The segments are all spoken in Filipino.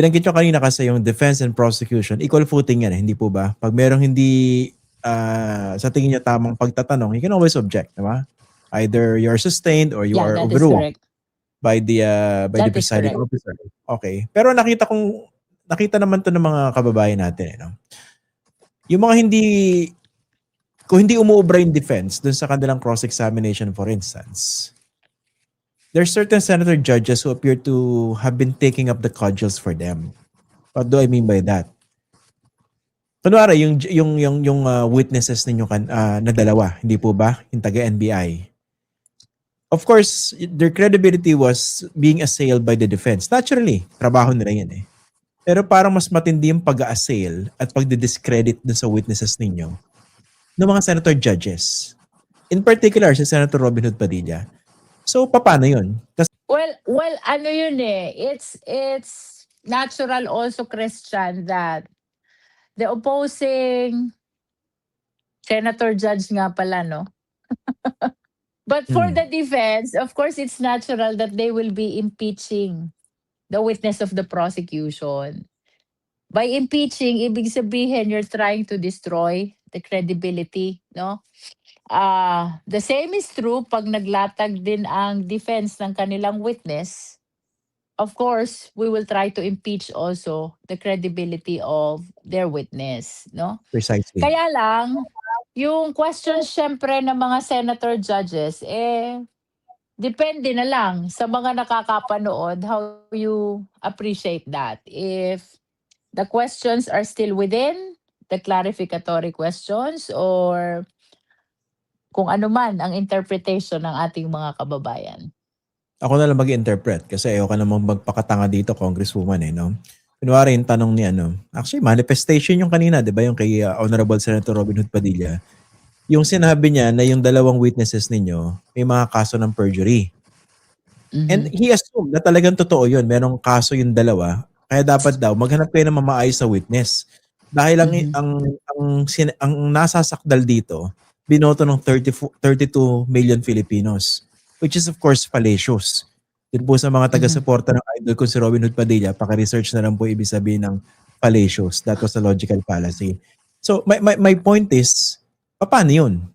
Binanggit nyo kanina kasi yung defense and prosecution, equal footing yan, hindi po ba? Pag merong hindi sa tingin niyo tamang pagtatanong, you can always object, di ba? Either you're sustained or you Yeah, are that is overruled correct. by the That is presiding correct. officer. Okay. Pero nakita naman to ng mga kababayan natin, no? Yung mga kung hindi umuubra yung defense dun sa kanilang cross-examination, for instance, there are certain senator judges who appear to have been taking up the cudgels for them. What do I mean by that? Kunwari, yung witnesses ninyo na dalawa, hindi po ba? Yung taga-NBI. Of course, their credibility was being assailed by the defense. Naturally, trabaho nila yan eh. Pero parang mas matindi yung pag-a-assail at pagdi-discredit dun sa witnesses ninyo ng mga senator judges. In particular, si Senator Robin Hood Padilla. So, paano yun? Kasi Well, ano yun eh, it's natural also, Christian, that the opposing senator judge nga pala, no? But for the defense, of course, it's natural that they will be impeaching the witness of the prosecution. By impeaching, ibig sabihin you're trying to destroy the credibility, no? The same is true pag naglatag din ang defense ng kanilang witness. Of course, we will try to impeach also the credibility of their witness, no? precisely. Kaya lang, yung questions syempre ng mga senator judges, depende na lang sa mga nakakapanood how you appreciate that. If the questions are still within the clarificatory questions or kung ano man ang interpretation ng ating mga kababayan. Ako na lang mag-interpret kasi ayoko namang magpakatanga dito, Congresswoman eh, no? Kunwari yung tanong ni actually manifestation yung kanina, di ba? Yung kay Honorable Senator Robin Hood Padilla. Yung sinabi niya na yung dalawang witnesses ninyo may mga kaso ng perjury. And he assumed na talagang totoo yun. Merong kaso yung dalawa. Kaya dapat daw maghanap kayo ng mamaayos sa witness. Dahil ang nasasakdal dito, binoto ng 32 million Filipinos. Which is of course fallacious. Yun po sa mga taga-suporta ng idol ko si Robin Hood Padilla, paki-research na lang po ibig sabihin ng fallacious. That was a logical fallacy. So my point is, paano yun?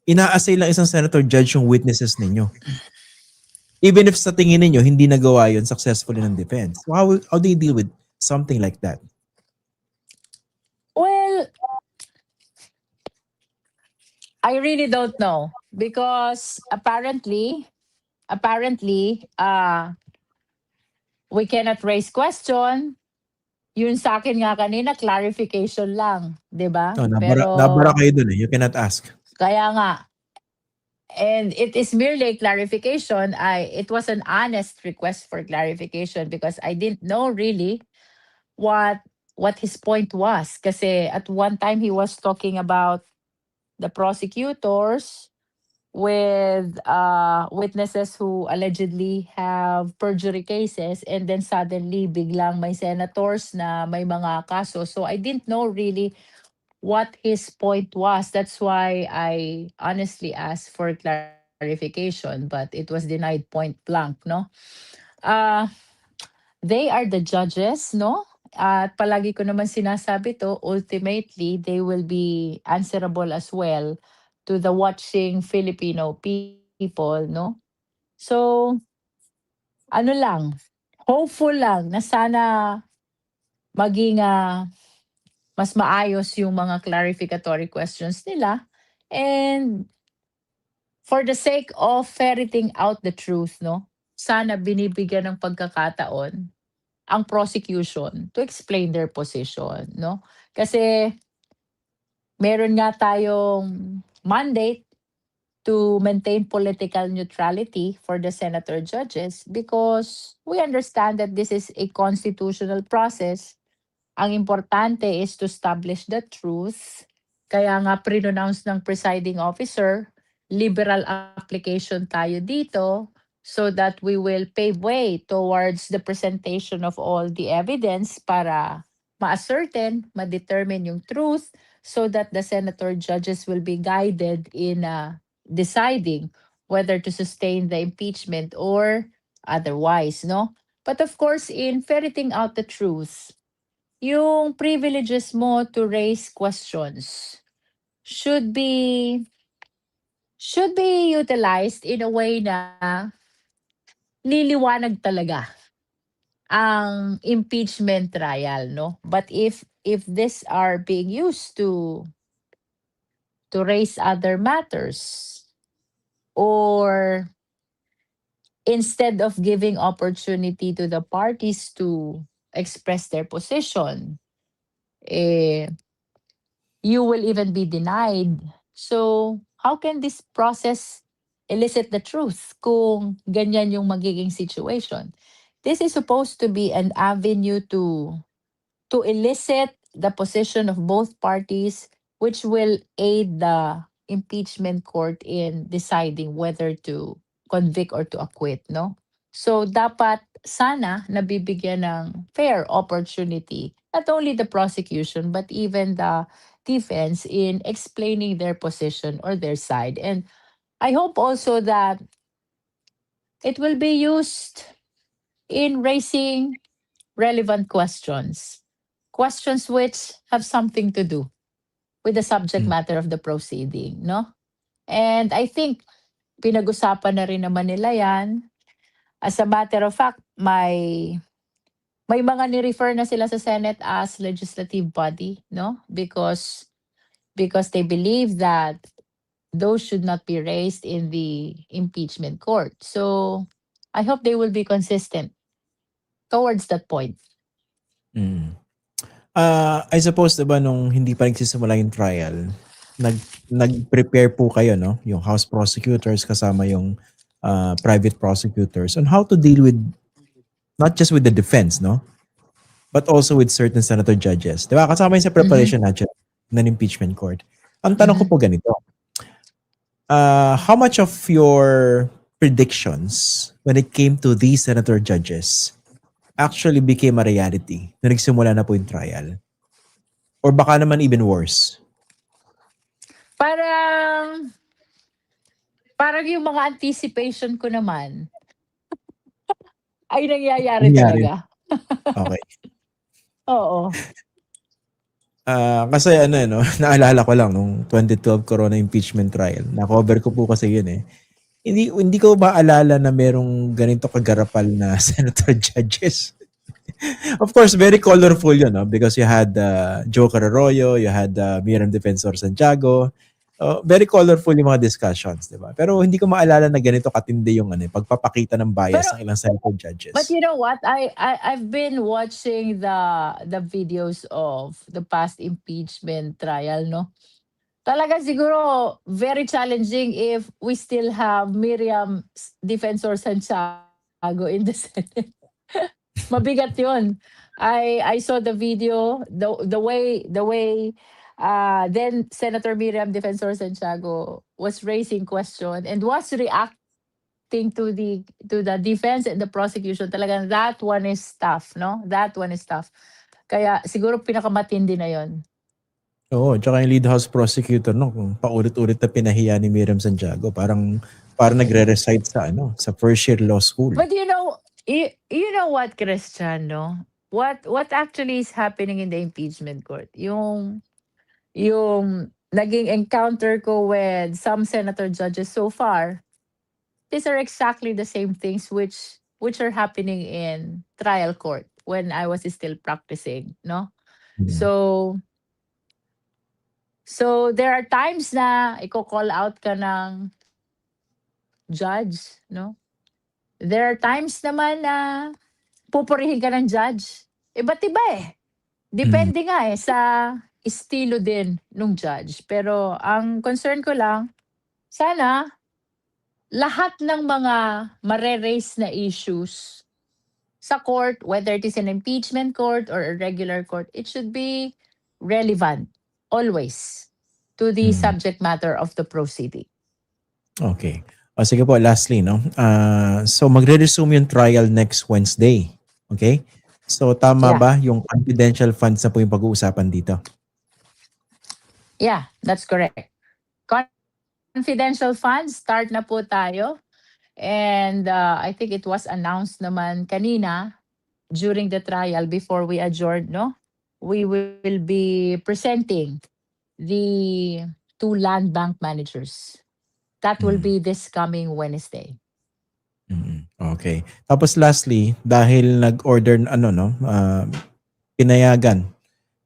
Ina-assay lang isang senator judge yung witnesses ninyo. Even if sa tingin ninyo hindi nagawa yun successfully ng defense. So how do you deal with something like that? Well, I really don't know because apparently, we cannot raise question. Yun sa akin nga kanina, clarification lang, di ba? Nabara kayo dun eh. You cannot ask. Kaya nga, and it is merely a clarification. It was an honest request for clarification because I didn't know really what his point was. Kasi at one time he was talking about the prosecutors with witnesses who allegedly have perjury cases, and then suddenly biglang may senators na may mga kaso. So I didn't know really what his point was. That's why I honestly asked for clarification, but it was denied point blank, no? They are the judges, no? At palagi ko naman sinasabi to, ultimately, they will be answerable as well to the watching Filipino people, no? So, ano lang, hopeful lang na sana maging mas maayos yung mga clarificatory questions nila. And for the sake of ferreting out the truth, no? Sana binibigyan ng pagkakataon ang prosecution to explain their position, no? Kasi meron nga tayong mandate to maintain political neutrality for the senator judges because we understand that this is a constitutional process. Ang importante is to establish the truth. Kaya nga pre-announce ng presiding officer, liberal application tayo dito so that we will pave way towards the presentation of all the evidence para ma-ascertain, ma-determine yung truth so that the senator judges will be guided in deciding whether to sustain the impeachment or otherwise, no? But of course, in ferreting out the truth, yung privileges mo to raise questions should be utilized in a way na liliwanag talaga ang impeachment trial, no? But if these are being used to raise other matters, or instead of giving opportunity to the parties to express their position, eh, you will even be denied. So, how can this process elicit the truth kung ganyan yung magiging situation? This is supposed to be an avenue to elicit the position of both parties, which will aid the impeachment court in deciding whether to convict or to acquit, no? So dapat sana nabibigyan ng fair opportunity not only the prosecution but even the defense in explaining their position or their side. And I hope also that it will be used in raising relevant questions. Questions which have something to do with the subject Mm. matter of the proceeding, no? And I think pinag-usapan na rin naman nila yan. As a matter of fact, may mga ni-refer na sila sa Senate as legislative body, no? Because they believe that those should not be raised in the impeachment court. So I hope they will be consistent towards that point. Mm. I suppose 'di ba nung hindi pa nagsisimula yung trial, nag-prepare po kayo, no? Yung House prosecutors kasama yung private prosecutors on how to deal with not just with the defense, no? But also with certain senator judges. 'Di ba? Kasama yun sa preparation natin ng impeachment court. Ang tanong ko po ganito. How much of your predictions when it came to these senator judges actually became a reality na nagsimula na po yung trial? Or baka naman even worse? Parang yung mga anticipation ko naman ay nangyayari Nangyari. talaga. Okay. Oo. Kasi no, naalala ko lang nung 2012 Corona impeachment trial. Na-cover ko po kasi yun eh. Hindi ko maalala na merong ganito kagarapal na senator judges. Of course, very colorful yun, no? Because you had Joker Arroyo, you had Miriam Defensor Santiago. Very colorful yung mga discussions, di ba? Pero hindi ko maalala na ganito katindi yung pagpapakita ng bias ng ilang senator judges. But you know what? I've been watching the videos of the past impeachment trial, no? Talaga siguro very challenging if we still have Miriam Defensor Santiago in the Senate. Mabigat 'yun. I saw the video, the way then Senator Miriam Defensor Santiago was raising question and was reacting to the defense and the prosecution. Talagang that one is tough, no? That one is tough. Kaya siguro pinakamatindi na 'yon. Oo, tsaka yung lead house prosecutor no, kung paulit-ulit na pinahiya ni Miriam Santiago, parang nagre-recite sa sa first year law school. But you know what, Christian, no? What actually is happening in the impeachment court? Yung naging encounter ko with some senator judges so far, these are exactly the same things which are happening in trial court when I was still practicing, no? So there are times na i-call out ka ng judge, no? There are times naman na pupurihin ka ng judge. Iba't iba eh. Depende nga eh sa estilo din nung judge. Pero ang concern ko lang, sana lahat ng mga mare-raise na issues sa court, whether it is an impeachment court or a regular court, it should be relevant always to the subject matter of the proceeding. Okay. O sige po, lastly, no? So magre-resume yung trial next Wednesday. Okay? So tama ba yung confidential funds na po yung pag-uusapan dito? Yeah, that's correct. Confidential funds, start na po tayo. And I think it was announced naman kanina during the trial before we adjourned, no? We will be presenting the two land bank managers. That will Mm. be this coming Wednesday. Okay. Tapos lastly, dahil nag-order pinayagan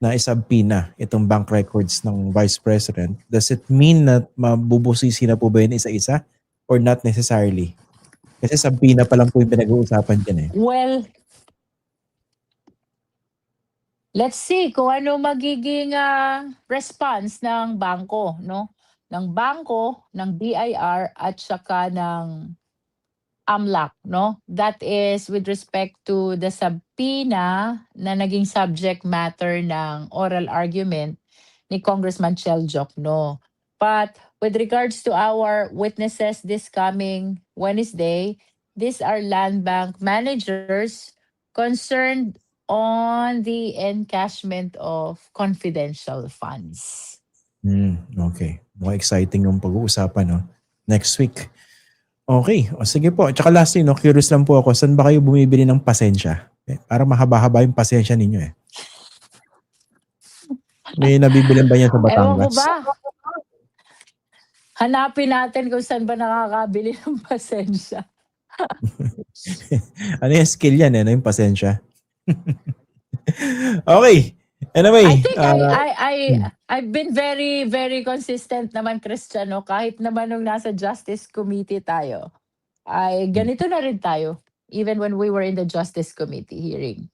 na isubpoena itong bank records ng Vice President, does it mean na mabubusisi na po ba yun isa-isa or not necessarily? Kasi subpoena pa lang po yung pinag-uusapan dyan eh. Well, let's see kung ano magiging response ng bangko, no? Ng bangko, ng BIR at saka ng AMLAC, no? That is with respect to the subpoena na naging subject matter ng oral argument ni Congressman Chel Jokno. But with regards to our witnesses this coming Wednesday, these are land bank managers concerned on the encashment of confidential funds. Okay. Mukhang exciting yung pag-uusapan, no? Next week. Okay. O sige po. Tsaka lastly, no, curious lang po ako, saan ba kayo bumibili ng pasensya? Para mahaba-haba yung pasensya ninyo eh. May nabibilan ba yan sa Ewan ko Batangas? ba? Hanapin natin kung saan ba nakakabili ng pasensya. Ano yung skill yan eh, no, yung pasensya? Okay. Anyway. I think I've been very, very consistent naman, Christian, no? Kahit naman nung nasa Justice Committee tayo, ay ganito na rin tayo. Even when we were in the Justice Committee hearing.